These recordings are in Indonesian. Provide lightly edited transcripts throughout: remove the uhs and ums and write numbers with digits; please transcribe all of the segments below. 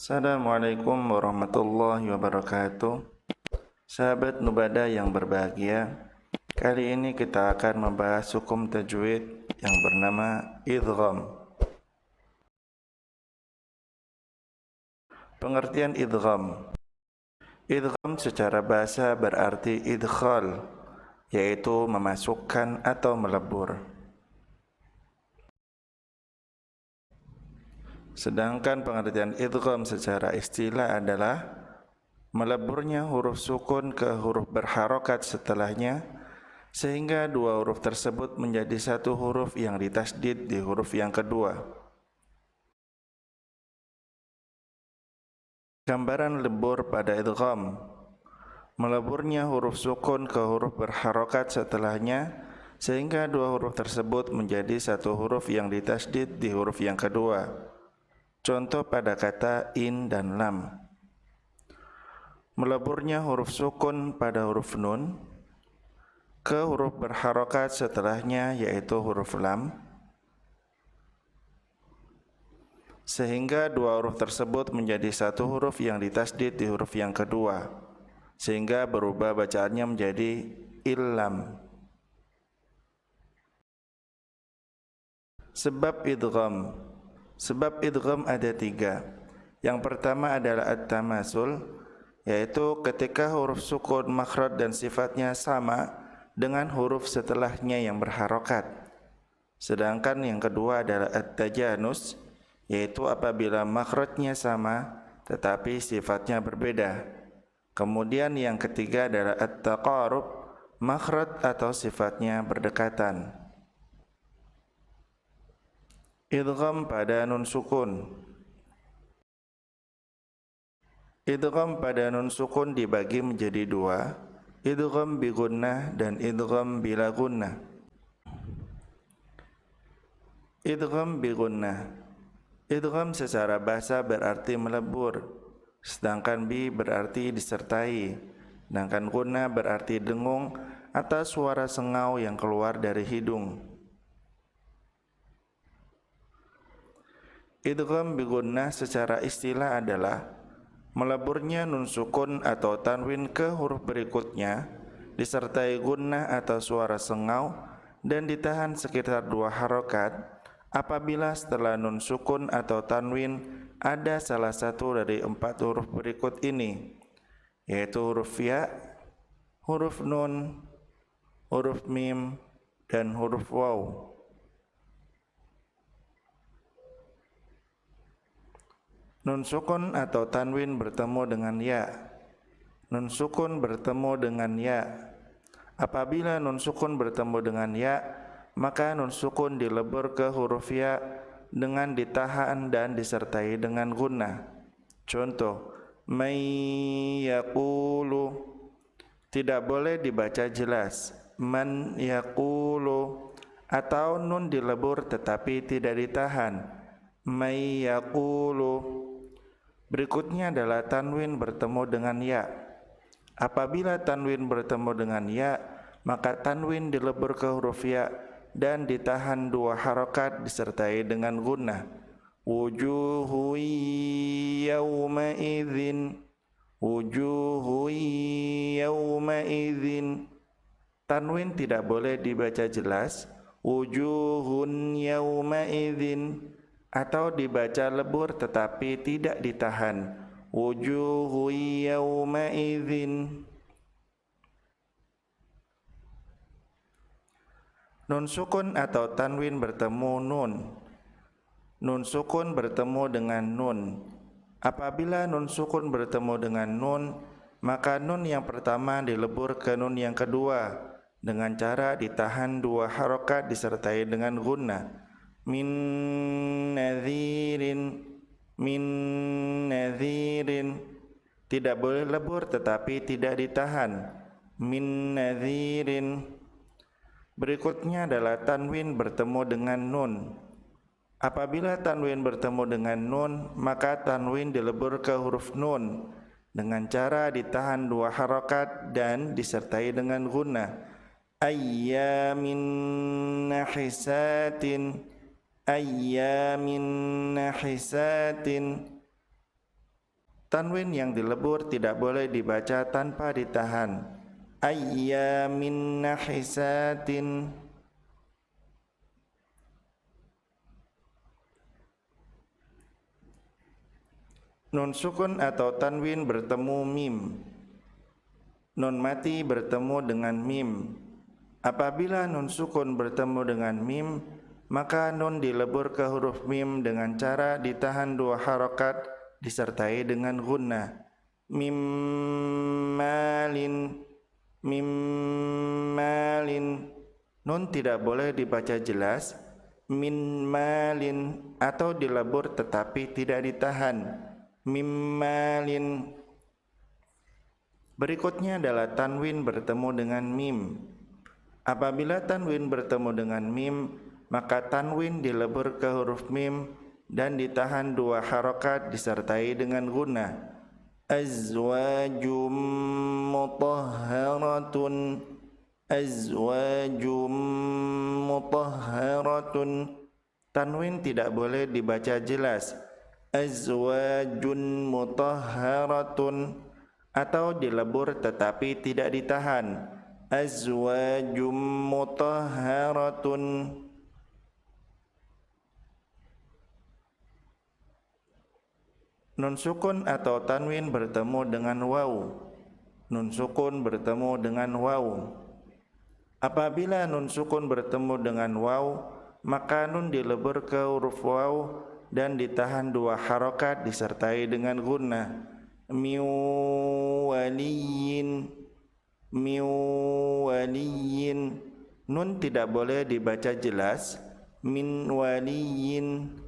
Assalamualaikum warahmatullahi wabarakatuh. Sahabat Nubada yang berbahagia, kali ini kita akan membahas hukum tajwid yang bernama idgham. Pengertian idgham. Idgham secara bahasa berarti idkhal, yaitu memasukkan atau melebur. Sedangkan pengertian idgham secara istilah adalah meleburnya huruf sukun ke huruf berharokat setelahnya, sehingga dua huruf tersebut menjadi satu huruf yang ditasdid di huruf yang kedua. Gambaran lebur pada idgham: meleburnya huruf sukun ke huruf berharokat setelahnya, sehingga dua huruf tersebut menjadi satu huruf yang ditasdid di huruf yang kedua. Contoh pada kata in dan lam. Meleburnya huruf sukun pada huruf nun ke huruf berharokat setelahnya, yaitu huruf lam, sehingga dua huruf tersebut menjadi satu huruf yang ditasdid di huruf yang kedua, sehingga berubah bacaannya menjadi illam. Sebab idgham. Sebab idgham ada tiga. Yang pertama adalah at-tamasul, yaitu ketika huruf sukun, makhraj dan sifatnya sama dengan huruf setelahnya yang berharokat. Sedangkan yang kedua adalah at-tajanus, yaitu apabila makhrajnya sama tetapi sifatnya berbeda. Kemudian yang ketiga adalah at-taqarub, makhraj atau sifatnya berdekatan. Idgham pada nun sukun. Idgham pada nun sukun dibagi menjadi dua, idgham bi gunnah dan idgham bila gunnah. Idgham bi gunnah. Idgham secara bahasa berarti melebur, sedangkan bi berarti disertai, sedangkan gunnah berarti dengung atau suara sengau yang keluar dari hidung. Idgham bi gunnah secara istilah adalah meleburnya nun sukun atau tanwin ke huruf berikutnya disertai gunnah atau suara sengau dan ditahan sekitar dua harokat apabila setelah nun sukun atau tanwin ada salah satu dari empat huruf berikut ini, yaitu huruf ya, huruf nun, huruf mim, dan huruf waw. Nun sukun atau tanwin bertemu dengan ya. Nun sukun bertemu dengan ya. Apabila nun sukun bertemu dengan ya, maka nun sukun dilebur ke huruf ya dengan ditahan dan disertai dengan gunnah. Contoh, may yaqulu, tidak boleh dibaca jelas, man yaqulu, atau nun dilebur tetapi tidak ditahan, may yaqulu. Berikutnya adalah tanwin bertemu dengan ya. Apabila tanwin bertemu dengan ya, maka tanwin dilebur ke huruf ya dan ditahan dua harokat disertai dengan gunnah. Wujuhu yawma idzin, wujuhu yawma idzin. Tanwin tidak boleh dibaca jelas, wujuhun yawma idzin, atau dibaca lebur tetapi tidak ditahan, wujuhu yawma idzin. Nun sukun atau tanwin bertemu nun. Nun sukun bertemu dengan nun. Apabila nun sukun bertemu dengan nun, maka nun yang pertama dilebur ke nun yang kedua dengan cara ditahan dua harokat disertai dengan gunnah. Min nadhirin, min nadhirin. Tidak boleh lebur tetapi tidak ditahan, min nadhirin. Berikutnya adalah tanwin bertemu dengan nun. Apabila tanwin bertemu dengan nun, maka tanwin dilebur ke huruf nun dengan cara ditahan dua harokat dan disertai dengan gunnah. Ayyamin nahisatin, ayyamin nahisatin. Tanwin yang dilebur tidak boleh dibaca tanpa ditahan. Ayyamin nahisatin. Nun sukun atau tanwin bertemu mim. Nun mati bertemu dengan mim. Apabila nun sukun bertemu dengan mim, maka nun dilebur ke huruf mim dengan cara ditahan 2 harokat disertai dengan gunnah. Mim malin, mim malin. Nun tidak boleh dibaca jelas. Min malin atau dilebur tetapi tidak ditahan. Mim malin. Berikutnya adalah tanwin bertemu dengan mim. Apabila tanwin bertemu dengan mim, maka tanwin dilebur ke huruf mim dan ditahan 2 harokat disertai dengan gunnah. Azwajum mutahharatun, azwajum mutahharatun. Tanwin tidak boleh dibaca jelas. Azwajun mutahharatun atau dilebur tetapi tidak ditahan. Azwajum mutahharatun. Nun sukun atau tanwin bertemu dengan waw. Nun sukun bertemu dengan waw. Apabila nun sukun bertemu dengan waw, maka nun dilebur ke huruf waw dan ditahan 2 harokat disertai dengan gunnah. Min waliyin, min waliyin. Nun tidak boleh dibaca jelas. Min waliyin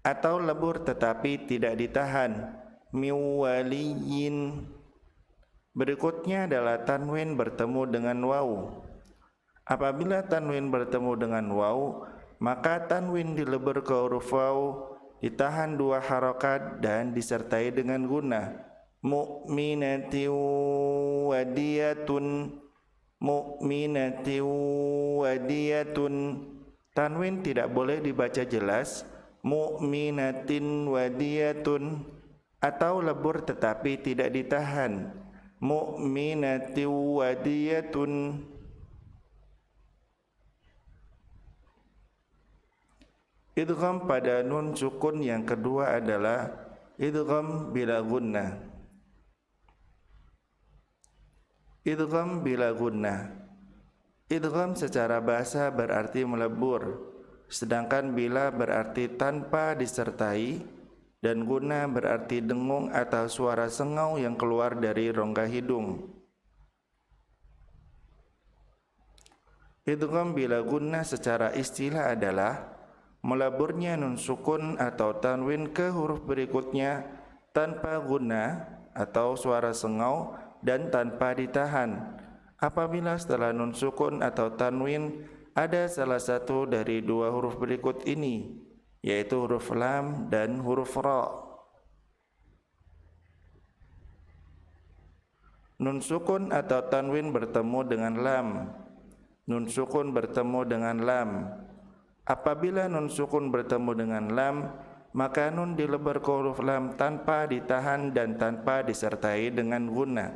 atau lebur tetapi tidak ditahan. Min waliyin. Berikutnya adalah tanwin bertemu dengan waw. Apabila tanwin bertemu dengan waw, maka tanwin dilebur ke huruf waw, ditahan 2 harokat dan disertai dengan gunnah. Mu'minatin wadiyatun, mu'minatin wadiyatun. Tanwin tidak boleh dibaca jelas. Mu'minatin wadiyatun atau lebur tetapi tidak ditahan. Mu'minatin wadiyatun. Idgham pada nun sukun yang kedua adalah idgham bila gunnah. Idgham bila gunnah. Idgham secara bahasa berarti melebur, sedangkan bila berarti tanpa disertai, dan gunnah berarti dengung atau suara sengau yang keluar dari rongga hidung. Idgham bila gunnah secara istilah adalah meleburnya nun sukun atau tanwin ke huruf berikutnya tanpa gunnah atau suara sengau dan tanpa ditahan. Apabila setelah nun sukun atau tanwin ada salah satu dari 2 huruf berikut ini, yaitu huruf lam dan huruf ra. Nun sukun atau tanwin bertemu dengan lam. Nun sukun bertemu dengan lam. Apabila nun sukun bertemu dengan lam, maka nun dilebur ke huruf lam tanpa ditahan dan tanpa disertai dengan gunnah.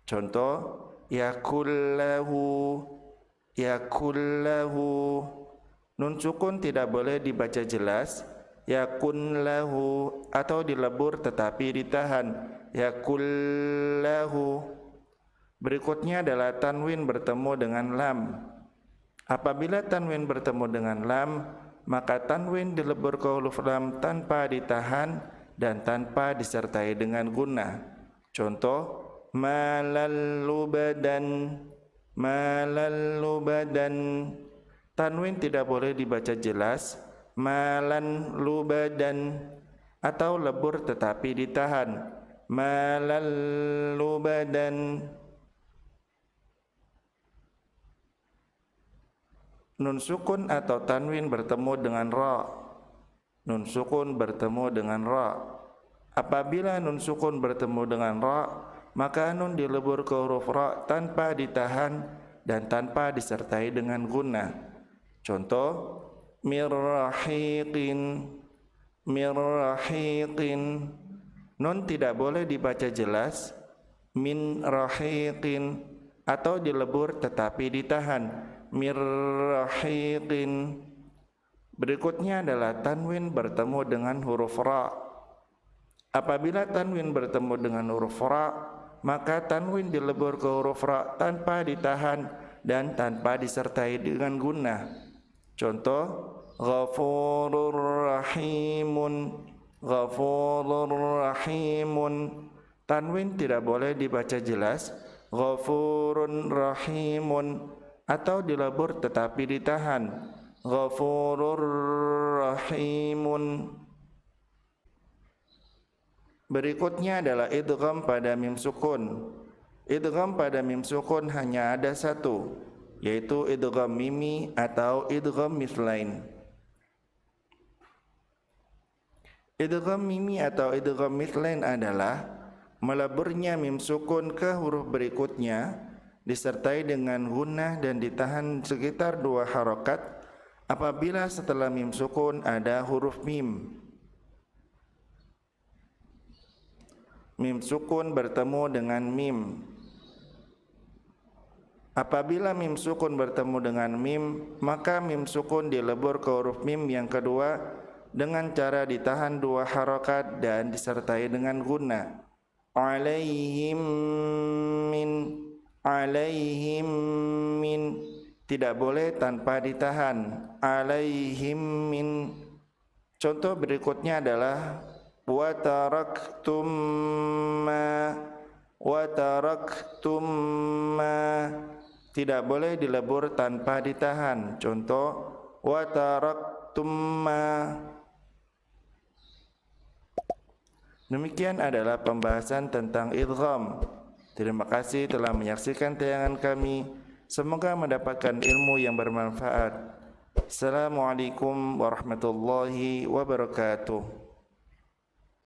Contoh, yakullahu, yakullahu. Nun sukun tidak boleh dibaca jelas. Yakunlahu atau dilebur tetapi ditahan. Yakullahu. Berikutnya adalah tanwin bertemu dengan lam. Apabila tanwin bertemu dengan lam, maka tanwin dilebur ke huruf lam tanpa ditahan dan tanpa disertai dengan gunnah. Contoh, malal lubadan, malal lubadan. Tanwin tidak boleh dibaca jelas. Malan lubadan atau lebur tetapi ditahan. Malal lubadan. Nun sukun atau tanwin bertemu dengan ra. Nun sukun bertemu dengan ra. Apabila nun sukun bertemu dengan ra, maka nun dilebur ke huruf ra tanpa ditahan dan tanpa disertai dengan gunnah. Contoh, mirrahiqin, mirrahiqin. Nun tidak boleh dibaca jelas. Min rahiqin atau dilebur tetapi ditahan. Mir rahiqin. Berikutnya adalah tanwin bertemu dengan huruf ra. Apabila tanwin bertemu dengan huruf ra, maka tanwin dilebur ke huruf ra tanpa ditahan dan tanpa disertai dengan gunnah. Contoh, ghafurur rahimun, ghafurur rahimun. Tanwin tidak boleh dibaca jelas, ghafurun rahimun, atau dilebur tetapi ditahan, ghafurur rahimun. Berikutnya adalah idgham pada mim sukun. Idgham pada mim sukun hanya ada satu, yaitu idgham mimi atau idgham mithlain. Idgham mimi atau idgham mithlain adalah meleburnya mim sukun ke huruf berikutnya disertai dengan gunnah dan ditahan sekitar 2 harokat apabila setelah mim sukun ada huruf mim. Mim sukun bertemu dengan mim. Apabila mim sukun bertemu dengan mim, maka mim sukun dilebur ke huruf mim yang kedua dengan cara ditahan 2 harokat dan disertai dengan gunnah. Alaihim min, alaihim min. Tidak boleh tanpa ditahan. Alaihim min. Contoh berikutnya adalah wa taraktum ma. Tidak boleh dilebur tanpa ditahan. Contoh, wa taraktum ma. Demikian adalah pembahasan tentang idgham. Terima kasih telah menyaksikan tayangan kami. Semoga mendapatkan ilmu yang bermanfaat. Assalamualaikum warahmatullahi wabarakatuh.